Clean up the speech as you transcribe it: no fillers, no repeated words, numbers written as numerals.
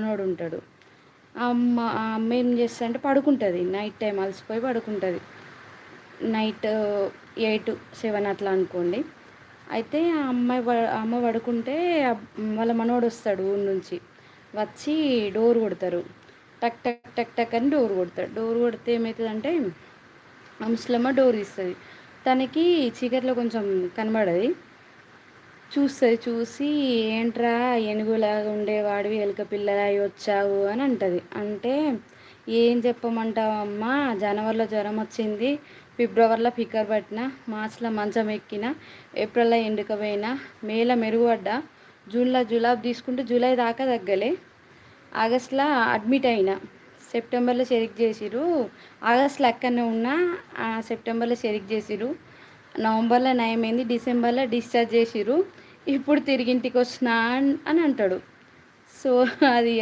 మనవడు ఉంటాడు. ఆ అమ్మ ఏం చేస్తదంటే పడుకుంటది. నైట్ టైమ్ అలసిపోయి పడుకుంటది. నైట్ 8, 7 అట్లా అనుకోండి. అయితే ఆ అమ్మ పడుకుంటే వాళ్ళ మనవడొస్తాడు ఊరు నుంచి. వచ్చి డోర్ కొడతారు. టక్ టక్ టక్ టక్ అని డోర్ కొడతాడు. డోర్ కొడితే ఏమైతదంటే ఆ ముసలమ్మ డోర్ తీస్తది. తనకి చీకట్లో కొంచెం కనబడది. చూస్తది. చూసి ఏంట్రా ఏనుగులాగా ఉండేవాడివి ఎలుక పిల్లలాగా వచ్చావు అని అంటది. అంటే ఏం చెప్పమంటావమ్మా, జనవరిలో జ్వరం వచ్చింది, ఫిబ్రవరిలో ఫికర్ పట్టిన, మార్చ్‌లో మంచం ఎక్కిన, ఏప్రిల్‌లో ఎండుకపోయినా, మేలో మెరుగుపడ్డా, జూన్‌లో జులాబ్ తీసుకుంటే జూలై దాకా తగ్గలే, ఆగస్ట్‌లో అడ్మిట్ అయినా, సెప్టెంబర్‌లో చెరిక్ చేసిర్రు, ఆగస్ట్‌లో అక్కడనే ఉన్నా, సెప్టెంబర్‌లో చెరిక్ చేసిర్రు, నవంబర్‌లో నయమైంది, డిసెంబర్‌లో డిశ్చార్జ్ చేసిర్రు, ఇప్పుడు తిరిగి ఇంటికొచ్చినా అని అంటాడు. సో, అది